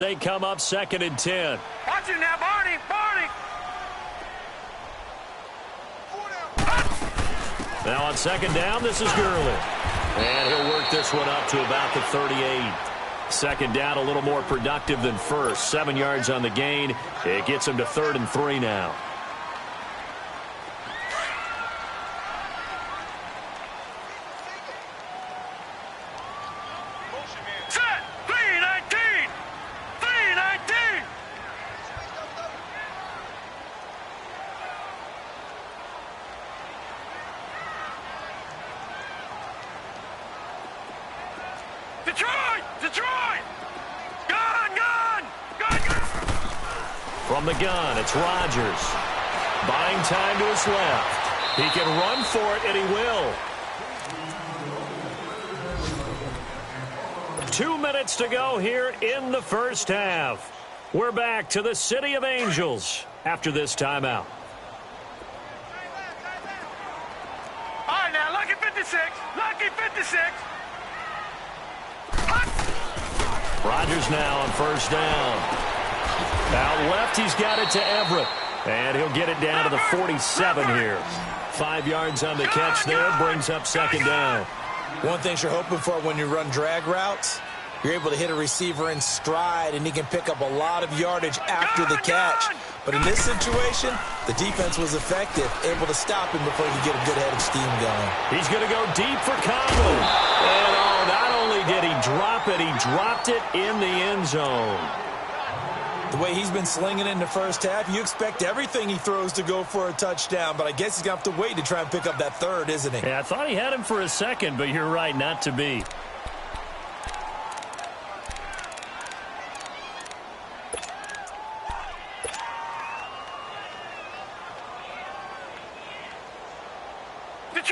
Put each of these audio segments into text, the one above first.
They come up 2nd and 10. Watch it now, Barney. Now on 2nd down, this is Gurley. And he'll work this one up to about the 38. 2nd down, a little more productive than first. 7 yards on the gain. It gets him to 3rd and 3 now. Set. 3-19. 3-19. Detroit! Gun! From the gun, it's Rodgers. Buying time to his left. He can run for it, and he will. 2 minutes to go here in the first half. We're back to the City of Angels after this timeout. All right, now, lucky 56. Lucky 56. Rodgers now on 1st down. Out left, he's got it to Everett. And he'll get it down to the 47 here. 5 yards on the catch there, brings up 2nd down. One thing you're hoping for when you run drag routes, you're able to hit a receiver in stride, and he can pick up a lot of yardage after the catch. But in this situation, the defense was effective, able to stop him before he could get a good head of steam going. He's going to go deep for Conley. And not only did he drop it, he dropped it in the end zone. The way he's been slinging it in the first half, you expect everything he throws to go for a touchdown, but I guess he's going to have to wait to try and pick up that 3rd, isn't he? Yeah, I thought he had him for a second, but you're right, not to be.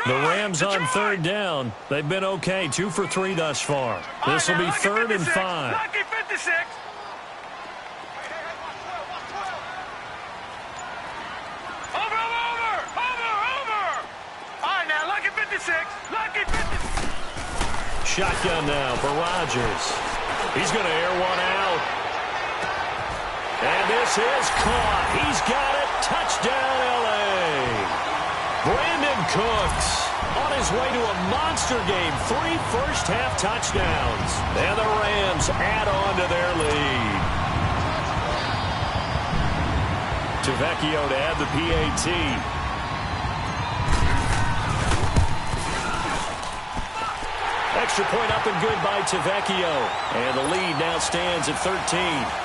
The Rams on 3rd down. They've been okay, 2 for 3 thus far. This will be 3rd and 5. Lucky 56. Over. All right, now, lucky 56. Lucky 56. Shotgun now for Rodgers. He's going to air one out. And this is caught. He's got it. Touchdown, L.A. Brandon Cooks on his way to a monster game. 3 first-half touchdowns. And the Rams add on to their lead. Tavecchio to add the PAT. Extra point up and good by Tavecchio. And the lead now stands at 13.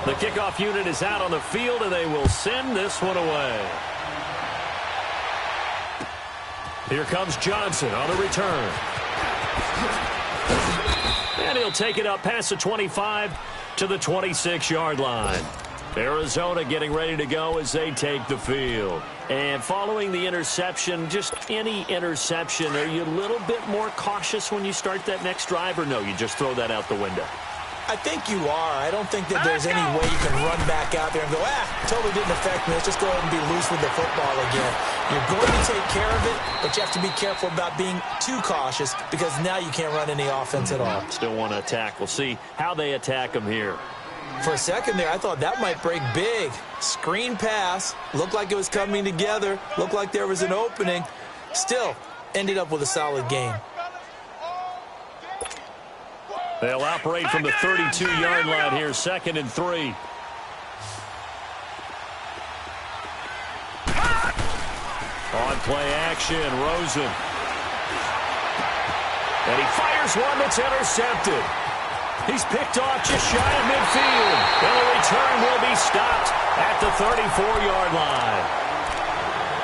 The kickoff unit is out on the field, and they will send this one away. Here comes Johnson on the return. And he'll take it up past the 25 to the 26-yard line. Arizona getting ready to go as they take the field. And following the interception, just any interception, are you a little bit more cautious when you start that next drive, or no, you just throw that out the window? I think you are. I don't think that there's any way you can run back out there and go, totally didn't affect me. Let's just go ahead and be loose with the football again. You're going to take care of it, but you have to be careful about being too cautious because now you can't run any offense at all. Still want to attack. We'll see how they attack them here. For a second there, I thought that might break big. Screen pass. Looked like it was coming together. Looked like there was an opening. Still, ended up with a solid game. They'll operate from the 32-yard line here, 2nd and 3. On play action, Rosen. And he fires one that's intercepted. He's picked off just shy of midfield. And the return will be stopped at the 34-yard line.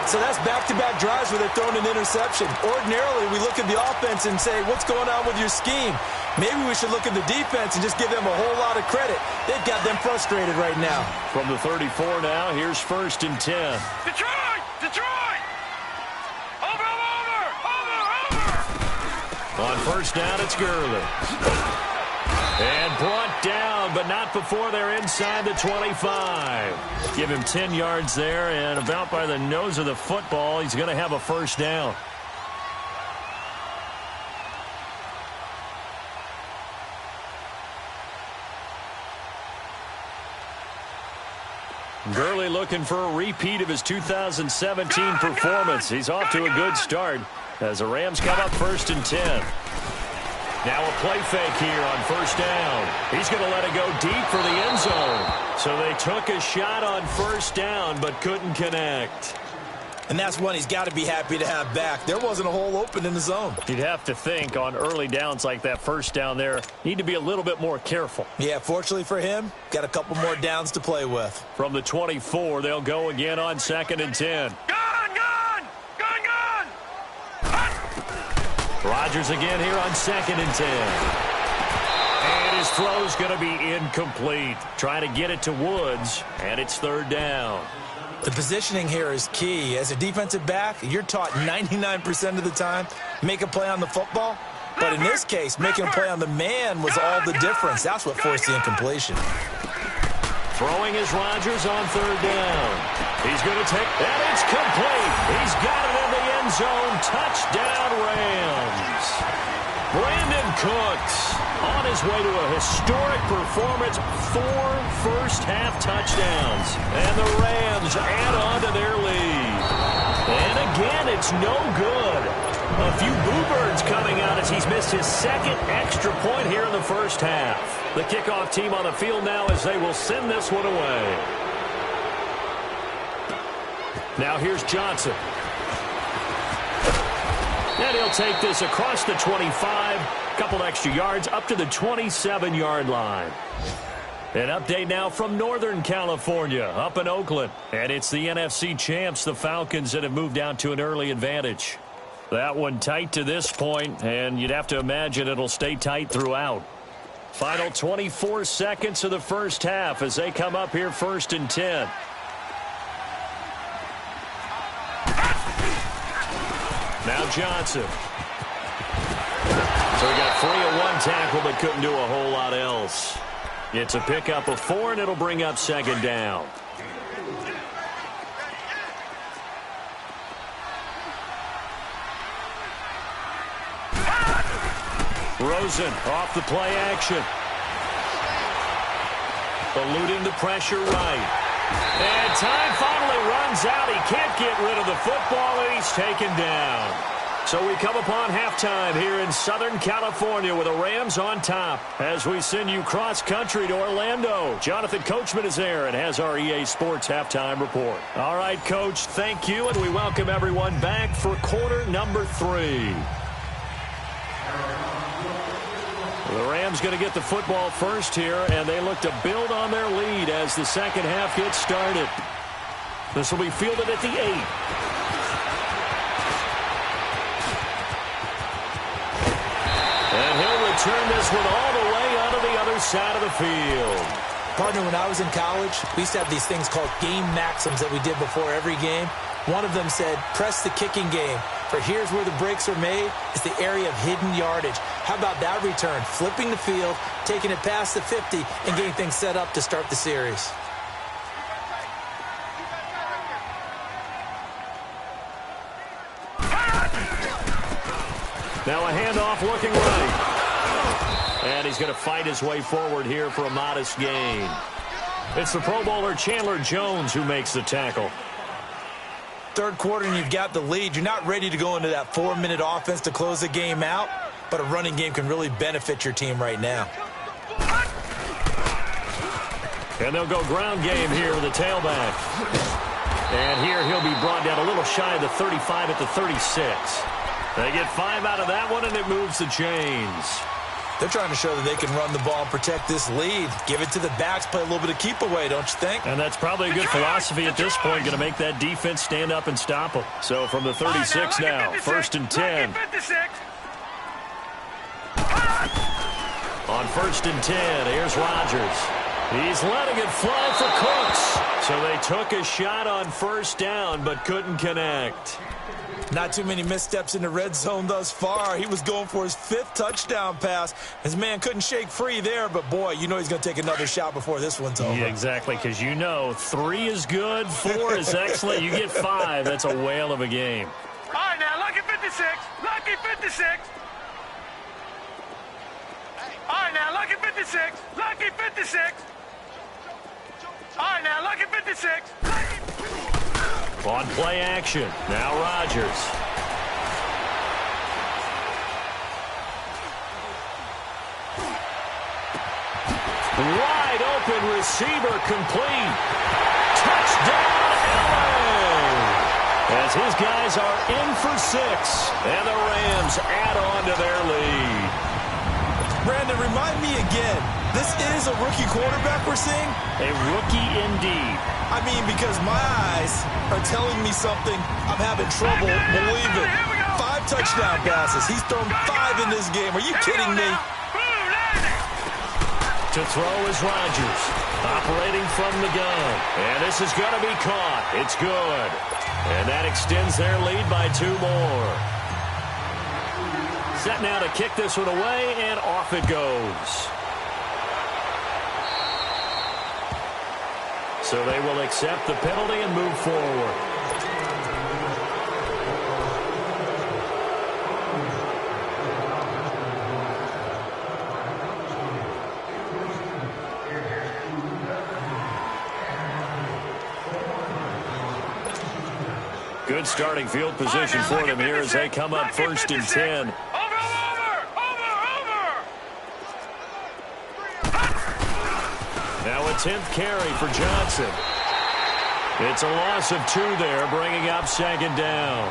So that's back-to-back drives where they're throwing an interception. Ordinarily, we look at the offense and say, what's going on with your scheme? Maybe we should look at the defense and just give them a whole lot of credit. They've got them frustrated right now. From the 34 now, here's 1st and 10. Detroit! Over! On 1st down, it's Gurley. but not before they're inside the 25. Give him 10 yards there, and about by the nose of the football, he's going to have a first down. Gurley looking for a repeat of his 2017 performance. He's off to a good start as the Rams come up 1st and 10. Now a play fake here on first down. He's going to let it go deep for the end zone. So they took a shot on first down but couldn't connect. And that's one he's got to be happy to have back. There wasn't a hole open in the zone. You'd have to think on early downs like that first down there, need to be a little bit more careful. Yeah, fortunately for him, got a couple more downs to play with. From the 24, they'll go again on 2nd and 10. Rodgers again here on 2nd and 10. And his throw's going to be incomplete. Trying to get it to Woods, and it's 3rd down. The positioning here is key. As a defensive back, you're taught 99% of the time, make a play on the football. But in this case, making a play on the man was all the difference. That's what forced the incompletion. Throwing is Rodgers on 3rd down. He's going to take, and it's complete. He's got it in the end zone. Touchdown, Rams. Brandon Cooks on his way to a historic performance. 4 first-half touchdowns. And the Rams add on to their lead. And again, it's no good. A few boo-birds coming out as he's missed his 2nd extra point here in the first half. The kickoff team on the field now as they will send this one away. Now here's Johnson. And he'll take this across the 25. Couple extra yards up to the 27-yard line. An update now from Northern California, up in Oakland. And it's the NFC champs, the Falcons, that have moved out to an early advantage. That one tight to this point, and you'd have to imagine it'll stay tight throughout. Final 24 seconds of the first half as they come up here 1st and 10. Now Johnson. So he got free of one tackle but couldn't do a whole lot else. It's a pickup of 4, and it'll bring up 2nd down. Rosen off the play action. Eluding the pressure right. And time finally runs out. He can't get rid of the football, and he's taken down. So we come upon halftime here in Southern California with the Rams on top as we send you cross-country to Orlando. Jonathan Coachman is there and has our EA Sports halftime report. All right, Coach, thank you, and we welcome everyone back for quarter number 3. The Rams going to get the football first here, and they look to build on their lead as the second half gets started. This will be fielded at the 8. And he'll return this one all the way onto the other side of the field. Partner, when I was in college, we used to have these things called game maxims that we did before every game. One of them said, press the kicking game. For here's where the breaks are made. It's the area of hidden yardage. How about that return? Flipping the field, taking it past the 50, and getting things set up to start the series. Now a handoff looking right. And he's going to fight his way forward here for a modest gain. It's the Pro Bowler Chandler Jones who makes the tackle. Third quarter and you've got the lead. You're not ready to go into that 4-minute offense to close the game out, but a running game can really benefit your team right now. And they'll go ground game here with the tailback. And here he'll be brought down a little shy of the 35 at the 36. They get 5 out of that one, and it moves the chains. They're trying to show that they can run the ball and protect this lead. Give it to the backs, play a little bit of keep away, don't you think? And that's probably a good philosophy at this point, going to make that defense stand up and stop them. So from the 36 now, 1st and 10. On 1st and 10, here's Rodgers. He's letting it fly for Cooks. So they took a shot on first down but couldn't connect. Not too many missteps in the red zone thus far. He was going for his 5th touchdown pass. His man couldn't shake free there, but boy, you know he's going to take another shot before this one's over. Yeah, exactly, because you know 3 is good, 4 is excellent. You get 5, that's a whale of a game. All right, now, lucky 56. Lucky 56. All right, now, lucky 56. Lucky 56. All right, now, lucky 56. On play action. Now Rodgers. Wide open receiver complete. Touchdown, LA! As his guys are in for 6, and the Rams add on to their lead. Brandon, remind me again, this is a rookie quarterback we're seeing? A rookie indeed. I mean, because my eyes are telling me something I'm having trouble believing. 5 touchdown passes. He's thrown 5 in this game. Are you kidding me? To throw is Rodgers, operating from the gun. And this is going to be caught. It's good. And that extends their lead by 2 more. Set now to kick this one away, and off it goes. So they will accept the penalty and move forward. Good starting field position for them here as they come up 1st and 10. Now a 10th carry for Johnson. It's a loss of 2 there, bringing up 2nd down.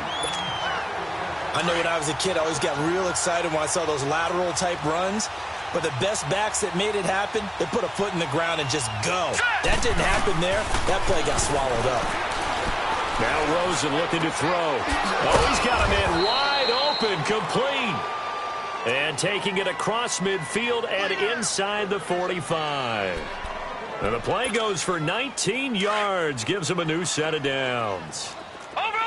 I know when I was a kid, I always got real excited when I saw those lateral-type runs. But the best backs that made it happen, they put a foot in the ground and just go. That didn't happen there. That play got swallowed up. Now Rosen looking to throw. Oh, he's got a man wide open, complete. And taking it across midfield and inside the 45. And the play goes for 19 yards, gives him a new set of downs. Over!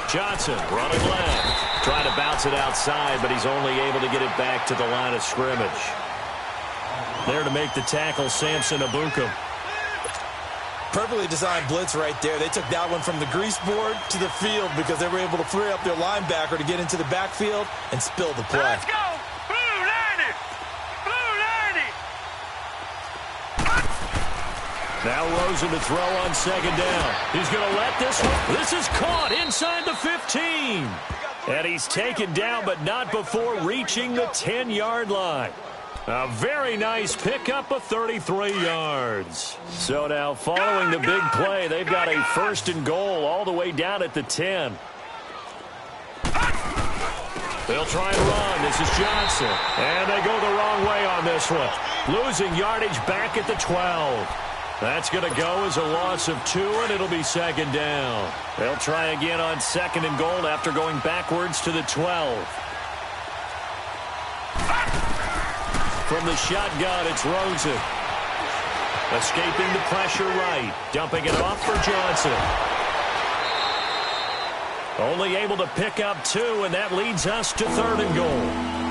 Johnson running left. Trying to bounce it outside, but he's only able to get it back to the line of scrimmage. There to make the tackle, Samson Abukum. Perfectly designed blitz right there. They took that one from the grease board to the field because they were able to free up their linebacker to get into the backfield and spill the play. Let's go! Blue 90! Blue 90! Now Rosen to throw on 2nd down. He's going to let this one. This is caught inside the 15. And he's taken down, but not before reaching the 10-yard line. A very nice pickup of 33 yards. So now following the big play, they've got a 1st and goal all the way down at the 10. They'll try and run. This is Johnson. And they go the wrong way on this one. Losing yardage back at the 12. That's going to go as a loss of 2, and it'll be 2nd down. They'll try again on 2nd and goal after going backwards to the 12. From the shotgun, it's Rosen. Escaping the pressure right. Dumping it off for Johnson. Only able to pick up 2, and that leads us to 3rd and goal.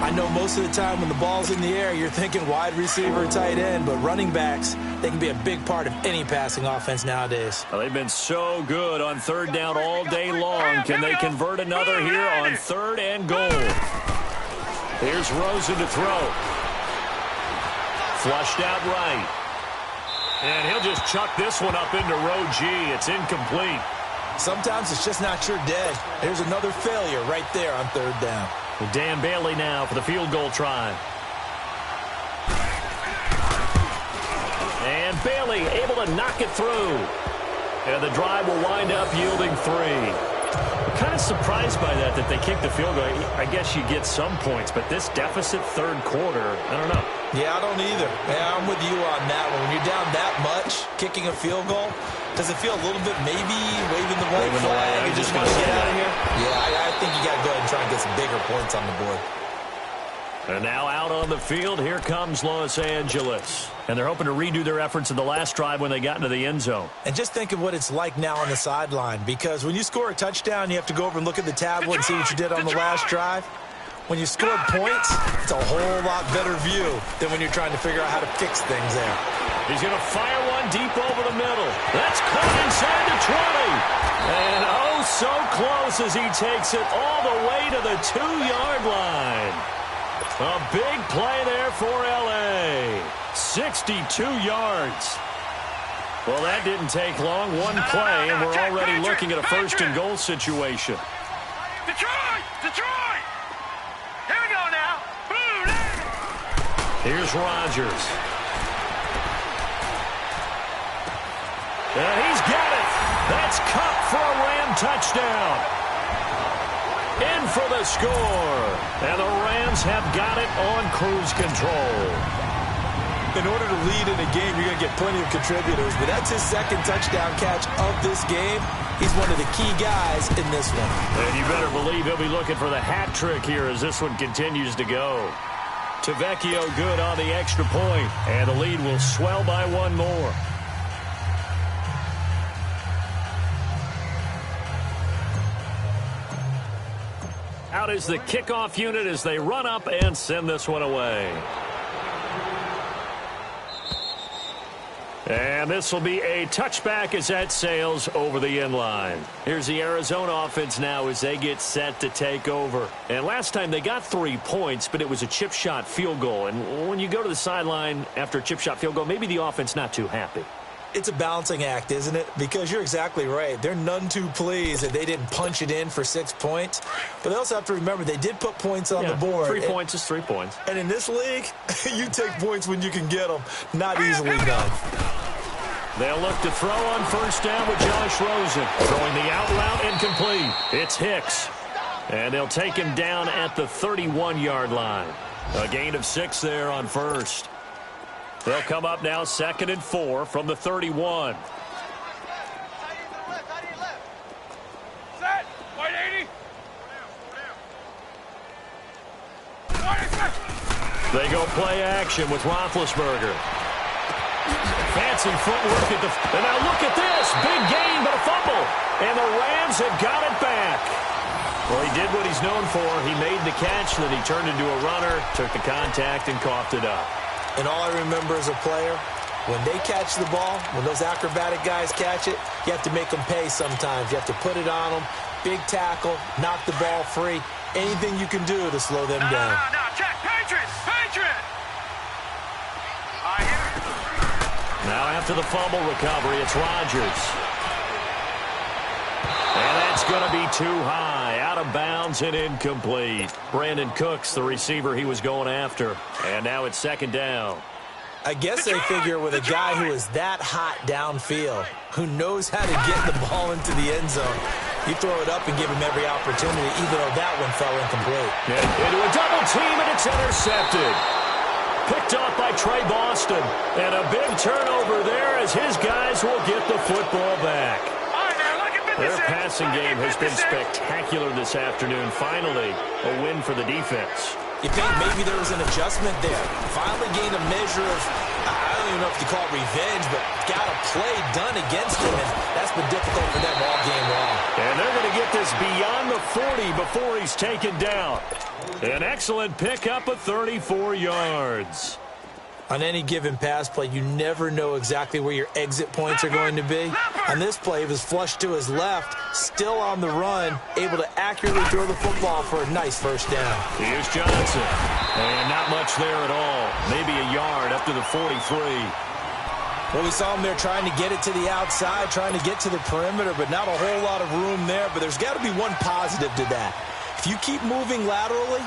I know most of the time when the ball's in the air, you're thinking wide receiver, tight end, but running backs, they can be a big part of any passing offense nowadays. Well, they've been so good on 3rd down all day long. Can they convert another here on 3rd and goal? Here's Rosen to throw. Flushed out right. And he'll just chuck this one up into row G. It's incomplete. Sometimes it's just not your day. There's another failure right there on 3rd down. Well, Dan Bailey now for the field goal try. And Bailey able to knock it through. And the drive will wind up yielding 3. I'm kind of surprised by that they kicked the field goal. I guess you get some points, but this deficit 3rd quarter, I don't know. Yeah, I don't either. Yeah, I'm with you on that one. When you're down that much, kicking a field goal, does it feel a little bit maybe waving the white flag and just want to get out of here? Yeah, I think you got to go ahead and try and get some bigger points on the board. And now out on the field, here comes Los Angeles. And they're hoping to redo their efforts in the last drive when they got into the end zone. And just think of what it's like now on the sideline, because when you score a touchdown, you have to go over and look at the tablet and see what you did on the last drive. When you scored points, it's a whole lot better view than when you're trying to figure out how to fix things there. He's going to fire one deep over the middle. That's caught inside the 20. And oh, so close as he takes it all the way to the 2-yard line. A big play there for L.A. 62 yards. Well, that didn't take long. One play, and we're already looking at a first-and-goal situation. Detroit! Detroit! Here we go now. Boom! Here's Rodgers. And he's got it. That's Cup for a Ram touchdown. In for the score. And the Rams have got it on cruise control. In order to lead in a game, you're going to get plenty of contributors, but that's his second touchdown catch of this game. He's one of the key guys in this one. And you better believe he'll be looking for the hat trick here as this one continues to go. Tavecchio good on the extra point, and the lead will swell by one more. Out is the kickoff unit as they run up and send this one away. And this will be a touchback as that sails over the end line. Here's the Arizona offense now as they get set to take over. And last time they got 3 points, but it was a chip shot field goal. And when you go to the sideline after a chip shot field goal, maybe the offense not too happy. It's a balancing act, isn't it? Because you're exactly right. They're none too pleased that they didn't punch it in for 6 points. But they also have to remember they did put points on the board. 3 points is 3 points. And in this league, you take points when you can get them. Not easily done. They'll look to throw on first down with Josh Rosen. Throwing the out route incomplete. It's Hicks. And they'll take him down at the 31-yard line. A gain of 6 there on first. They'll come up now 2nd and 4 from the 31. Set. White 80. They go play action with Roethlisberger. Fancy footwork at the... And now look at this. Big gain, but a fumble. And the Rams have got it back. Well, he did what he's known for. He made the catch, then he turned into a runner, took the contact, and coughed it up. And all I remember as a player, when they catch the ball, when those acrobatic guys catch it, you have to make them pay sometimes. You have to put it on them, big tackle, knock the ball free, anything you can do to slow them down. No, check. Patriots! Patriots! Now after the fumble recovery, it's Rodgers. And that's going to be too high, out of bounds and incomplete. Brandon Cooks, the receiver he was going after. And now it's 2nd down. I guess they figure with a guy who is that hot downfield, who knows how to get the ball into the end zone, you throw it up and give him every opportunity, even though that one fell incomplete. Into a double team, and it's intercepted. Picked off by Trey Boston. And a big turnover there as his guys will get the football back. Their passing game has been spectacular this afternoon. Finally, a win for the defense. You think maybe there was an adjustment there. Finally gained a measure of, I don't even know if you call it revenge, but got a play done against him, and that's been difficult for them all game long. And they're going to get this beyond the 40 before he's taken down. An excellent pickup of 34 yards. On any given pass play, you never know exactly where your exit points are going to be. On this play, it was flushed to his left, still on the run, able to accurately throw the football for a nice first down. Here's Johnson. And not much there at all. Maybe a yard up to the 43. Well, we saw him there trying to get it to the outside, trying to get to the perimeter, but not a whole lot of room there. But there's got to be one positive to that. If you keep moving laterally,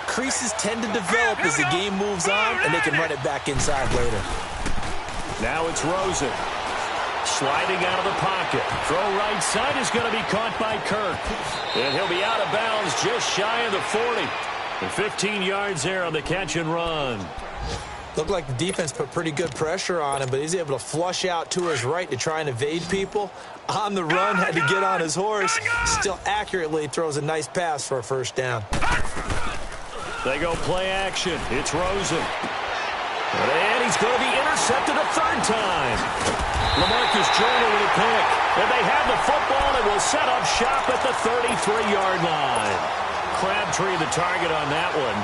creases tend to develop as the game moves on, and they can run it back inside later. Now it's Rosen. Sliding out of the pocket. Throw right side is going to be caught by Kirk. And he'll be out of bounds just shy of the 40. And 15 yards there on the catch and run. Looked like the defense put pretty good pressure on him, but he's able to flush out to his right to try and evade people. On the run, had to get on his horse. Still accurately throws a nice pass for a first down. They go play action. It's Rosen. And he's going to be intercepted a third time. LaMarcus Joyner with a pick. And they have the football and will set up shop at the 33-yard line. Crabtree the target on that one.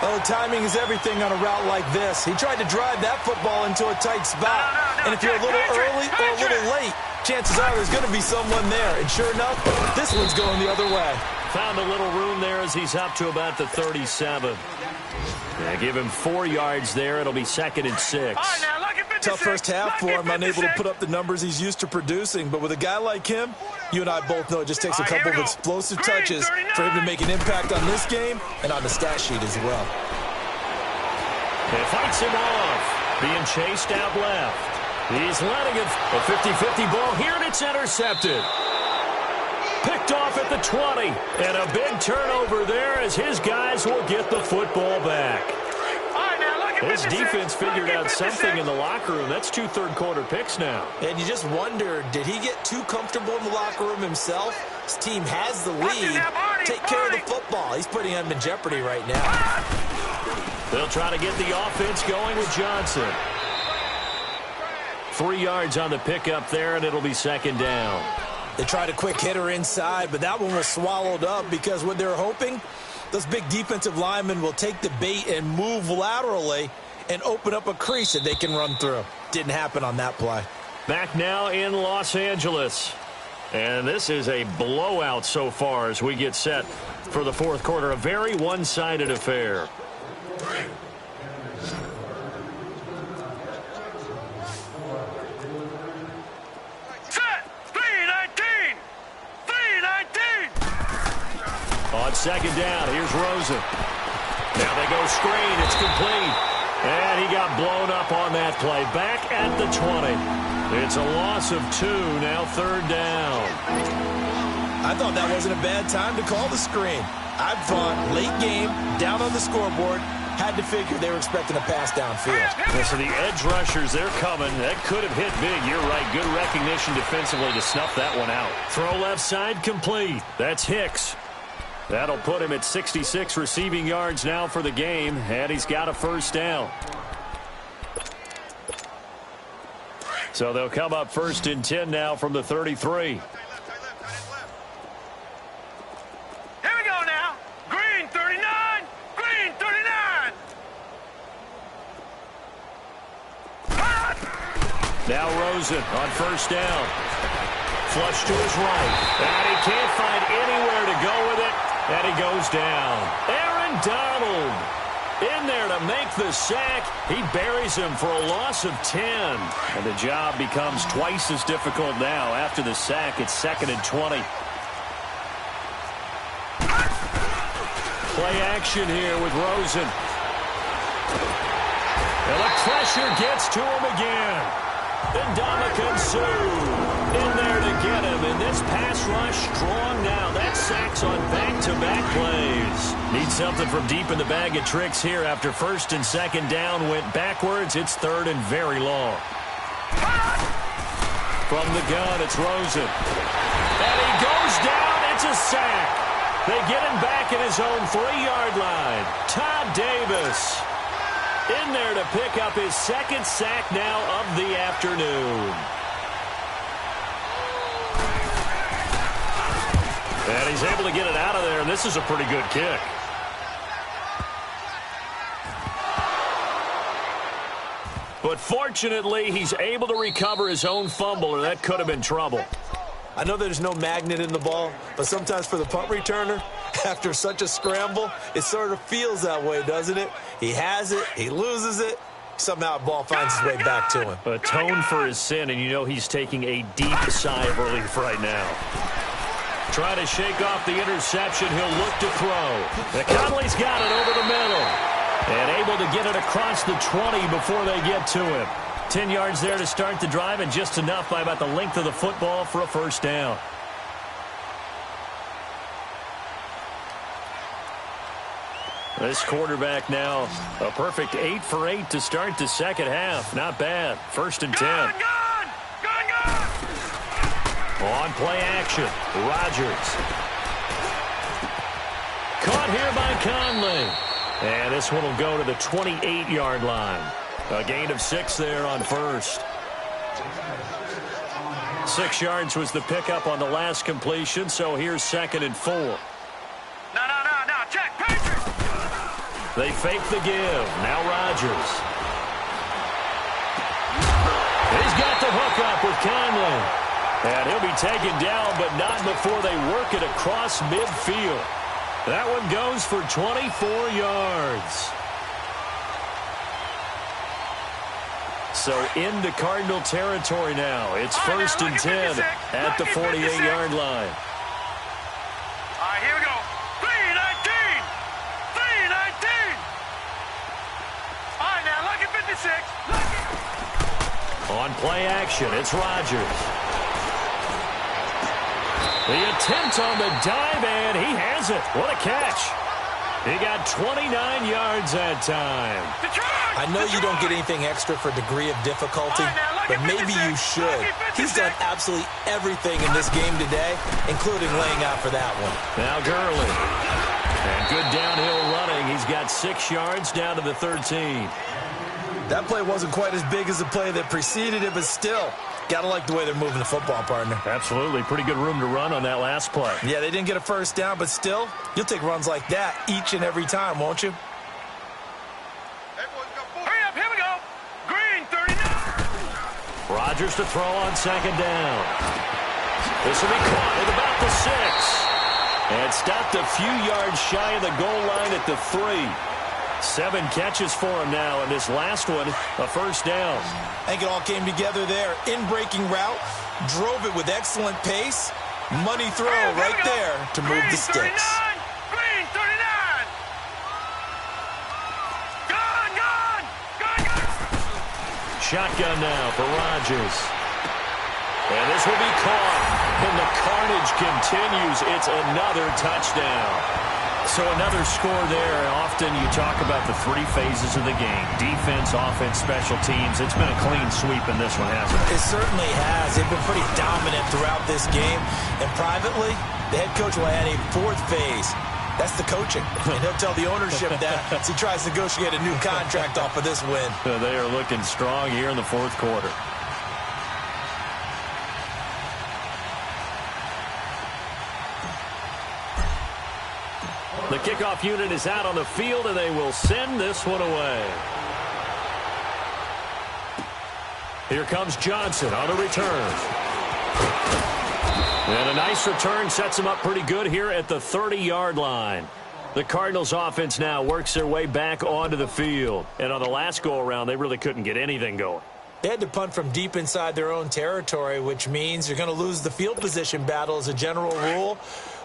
Well, timing is everything on a route like this. He tried to drive that football into a tight spot. And if you're a little early or a little late, chances are there's going to be someone there. And sure enough, this one's going the other way. Found a little room there as he's up to about the 37. Yeah, give him 4 yards there. It'll be 2nd and 6. Tough first half for him, unable to put up the numbers he's used to producing. But with a guy like him, you and I both know it just takes a couple of explosive touches for him to make an impact on this game and on the stat sheet as well. It fights him off, being chased out left. He's letting it a 50-50 ball here, and it's intercepted. Picked off at the 20, and a big turnover there as his guys will get the football back. His defense figured out something in the locker room. That's 2 third-quarter picks now. And you just wonder, did he get too comfortable in the locker room himself? His team has the lead. Take care of the football. He's putting them in jeopardy right now. They'll try to get the offense going with Johnson. 3 yards on the pickup there, and it'll be 2nd down. They tried a quick hitter inside, but that one was swallowed up because what they're hoping, those big defensive linemen will take the bait and move laterally and open up a crease that they can run through. Didn't happen on that play. Back now in Los Angeles. And this is a blowout so far as we get set for the 4th quarter. A very one-sided affair. On 2nd down, here's Rosen. Now they go screen. It's complete. And he got blown up on that play. Back at the 20. It's a loss of 2. Now 3rd down. I thought that wasn't a bad time to call the screen. I thought late game, down on the scoreboard, had to figure they were expecting a pass downfield. So the edge rushers, they're coming. That could have hit big. You're right. Good recognition defensively to snuff that one out. Throw left side complete. That's Hicks. That'll put him at 66 receiving yards now for the game, and he's got a 1st down. So they'll come up 1st and 10 now from the 33. Here we go now. Green 39. Green 39. Now Rosen on 1st down. Flush to his right. And he can't find anywhere to go with it. And he goes down. Aaron Donald in there to make the sack. He buries him for a loss of 10. And the job becomes twice as difficult now. After the sack, it's 2nd and 20. Play action here with Rosen. And the pressure gets to him again. And Ndamukong Suh in there to get him. And this pass rush strong now. That sack's on back-to-back plays. Need something from deep in the bag of tricks here after 1st and 2nd down went backwards. It's 3rd and very long. From the gun, it's Rosen. And he goes down. It's a sack. They get him back at his own 3-yard line. Todd Davis in there to pick up his 2nd sack now of the afternoon. And he's able to get it out of there, and this is a pretty good kick. But fortunately, he's able to recover his own fumble, or that could have been trouble. I know there's no magnet in the ball, but sometimes for the punt returner, after such a scramble, it sort of feels that way, doesn't it? He has it, he loses it, somehow the ball finds its way back to him. Atone for his sin, and you know he's taking a deep sigh of relief right now. Try to shake off the interception. He'll look to throw. The Conley's got it over the middle. And able to get it across the 20 before they get to him. 10 yards there to start the drive, and just enough by about the length of the football for a 1st down. This quarterback now, a perfect 8 for 8 to start the 2nd half. Not bad. 1st and 10. Gun! On play action, Rodgers. Caught here by Conley. And this one will go to the 28-yard line. A gain of 6 there on first. 6 yards was the pickup on the last completion, so here's 2nd and 4. No, check, Patriot! They fake the give. Now Rodgers. He's got the hook up with Conley. And he'll be taken down, but not before they work it across midfield. That one goes for 24 yards. So into Cardinal territory now. It's 1st and 10 at the 48-yard line. All right, here we go. 3-19. 3-19. All right, now, lucky 56. Lucky. On play action, it's Rodgers. The attempt on the dive, and he has it. What a catch. He got 29 yards that time. I know you don't get anything extra for degree of difficulty, but maybe you should. He's done absolutely everything in this game today, including laying out for that one. Now Gurley. And good downhill running. He's got 6 yards down to the 13. That play wasn't quite as big as the play that preceded it, but still, gotta like the way they're moving the football, partner. Absolutely. Pretty good room to run on that last play. Yeah, they didn't get a first down, but still, you'll take runs like that each and every time, won't you? Hurry up, here we go. Green, 39. Rodgers to throw on 2nd down. This will be caught at about the 6. And stopped a few yards shy of the goal line at the 3. 7 catches for him now, and this last one, a first down. I think it all came together there. In-breaking route, drove it with excellent pace. Money throw right there to move the sticks. Green, 39. Gone. Shotgun now for Rodgers. And this will be caught. And the carnage continues. It's another touchdown. So another score there. Often you talk about the 3 phases of the game. Defense, offense, special teams. It's been a clean sweep in this one, hasn't it? It certainly has. They've been pretty dominant throughout this game. And privately, the head coach will add a 4th phase. That's the coaching. And he'll tell the ownership that as he tries to negotiate a new contract off of this win. They are looking strong here in the 4th quarter. The kickoff unit is out on the field, and they will send this one away. Here comes Johnson on the return. And a nice return sets him up pretty good here at the 30-yard line. The Cardinals offense now works their way back onto the field. And on the last go-around, they really couldn't get anything going. They had to punt from deep inside their own territory, which means you're going to lose the field position battle as a general rule.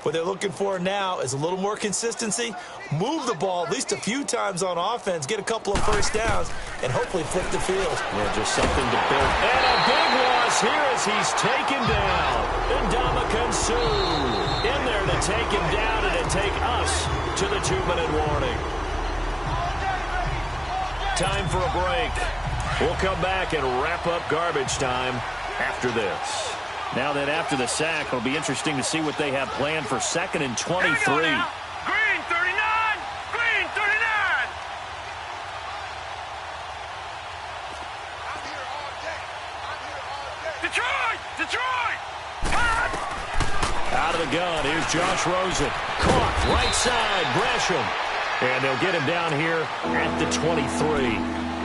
What they're looking for now is a little more consistency, move the ball at least a few times on offense, get a couple of first downs, and hopefully flip the field. Yeah, just something to build. And a big loss here as he's taken down. Ndamukong Suh in there to take him down and to take us to the 2-minute warning. Time for a break. We'll come back and wrap up garbage time after this. Now that after the sack, it'll be interesting to see what they have planned for 2nd and 23. Green, 39. Green, 39. Detroit. Out of the gun, here's Josh Rosen. Caught, right side, Gresham. And they'll get him down here at the 23.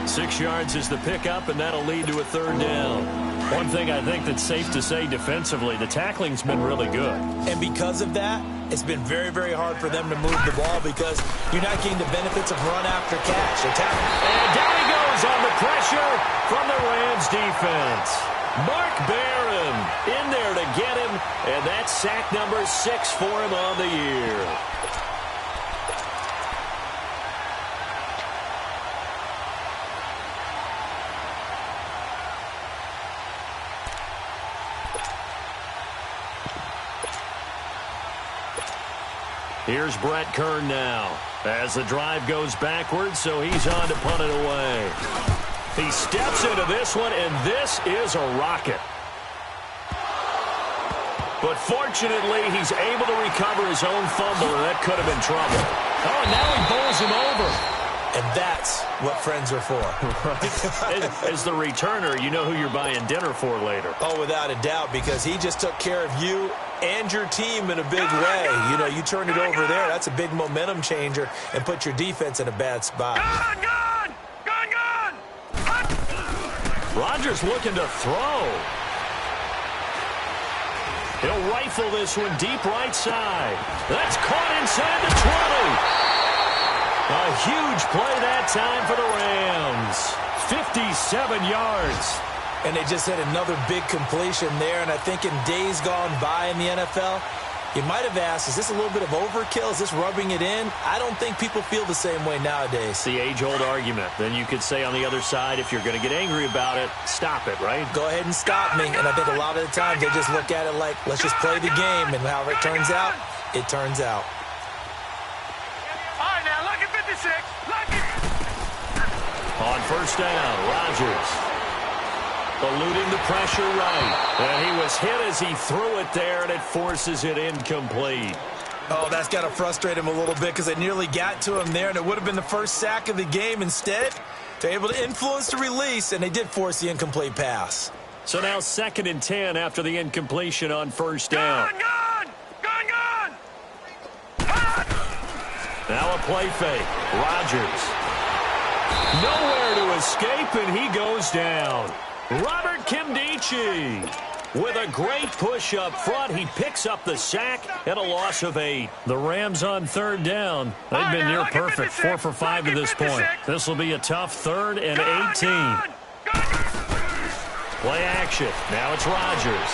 6 yards is the pickup, and that'll lead to a 3rd down. One thing I think that's safe to say defensively, the tackling's been really good. And because of that, it's been very, very hard for them to move the ball because you're not getting the benefits of run after catch. And down he goes on the pressure from the Rams defense. Mark Barron in there to get him, and that's sack number 6 for him on the year. Here's Brett Kern now as the drive goes backwards, so he's on to punt it away. He steps into this one, and this is a rocket. But fortunately, he's able to recover his own fumble, and that could have been trouble. Oh, and now he bowls him over. And that's what friends are for. Right. As the returner, you know who you're buying dinner for later. Oh, without a doubt, because he just took care of you and your team in a big way. You know, you turned it over there. That's a big momentum changer and put your defense in a bad spot. Gone! Rodgers looking to throw. He'll rifle this one deep right side. That's caught inside the 20. A huge play that time for the Rams. 57 yards. And they just hit another big completion there. And I think in days gone by in the NFL, you might have asked, is this a little bit of overkill? Is this rubbing it in? I don't think people feel the same way nowadays. The age-old argument. Then you could say on the other side, if you're going to get angry about it, stop it, right? Go ahead and stop me. And I think a lot of the times they just look at it like, let's just play the game. And however it turns out, it turns out. All right, now, lucky 56. Lucky. On first down, Rodgers eluding the pressure right. And he was hit as he threw it there, and it forces it incomplete. Oh, that's got to frustrate him a little bit because they nearly got to him there, and it would have been the first sack of the game. Instead, they're able to influence the release, and they did force the incomplete pass. So now 2nd and 10 after the incompletion on first down. Gone! Now a play fake. Rodgers. Nowhere to escape, and he goes down. Robert Kimdichie with a great push up front. He picks up the sack and a loss of 8. The Rams on third down. They've been near perfect. 4 for 5 to this point. This will be a tough 3rd and 18. Play action. Now it's Rodgers.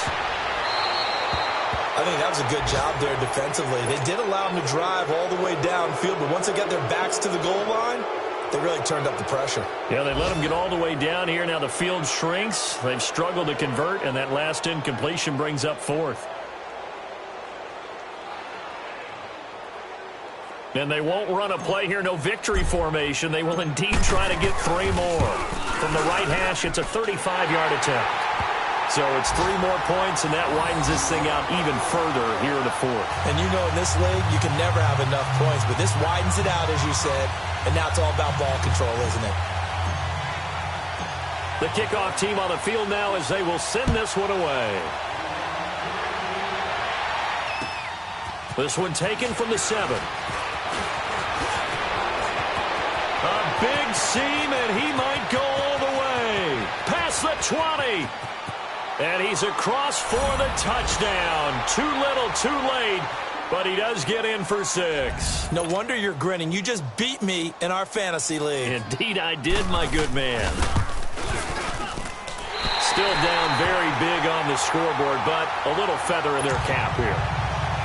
I think that was a good job there defensively. They did allow them to drive all the way downfield, but once they got their backs to the goal line, they really turned up the pressure. Yeah, they let them get all the way down here. Now the field shrinks. They've struggled to convert, and that last incompletion brings up 4th. And they won't run a play here, no victory formation. They will indeed try to get 3 more. From the right hash, it's a 35-yard attempt. So it's 3 more points, and that widens this thing out even further here in the 4th. And you know in this league, you can never have enough points, but this widens it out, as you said, and now it's all about ball control, isn't it? The kickoff team on the field now as they will send this one away. This one taken from the 7. A big seam, and he might go all the way. Past the 20. And he's across for the touchdown. Too little, too late, but he does get in for 6. No wonder you're grinning. You just beat me in our fantasy league. Indeed I did, my good man. Still down very big on the scoreboard, but a little feather in their cap here.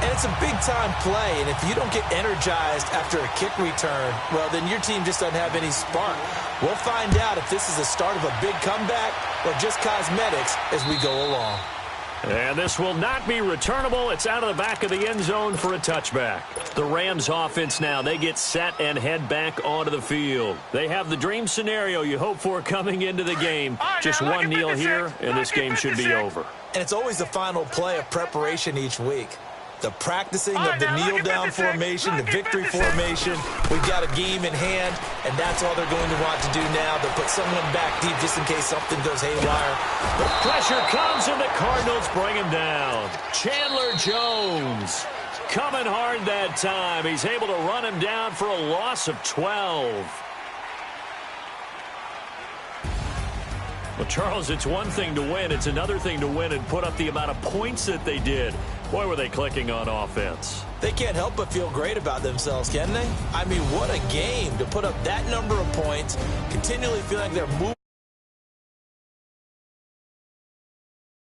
And it's a big-time play, and if you don't get energized after a kick return, well, then your team just doesn't have any spark. We'll find out if this is the start of a big comeback or just cosmetics as we go along. And this will not be returnable. It's out of the back of the end zone for a touchback. The Rams offense now, they get set and head back onto the field. They have the dream scenario you hope for coming into the game. Just one kneel here, and this game should be over. And it's always the final play of preparation each week. The practicing of the kneel-down formation, the victory formation. We've got a game in hand, and that's all they're going to want to do now. They'll put someone back deep just in case something goes haywire. The pressure comes, and the Cardinals bring him down. Chandler Jones coming hard that time. He's able to run him down for a loss of 12. Well, Charles, it's one thing to win. It's another thing to win and put up the amount of points that they did. Boy, were they clicking on offense. They can't help but feel great about themselves, can they? I mean, what a game to put up that number of points, continually feeling like they're moving.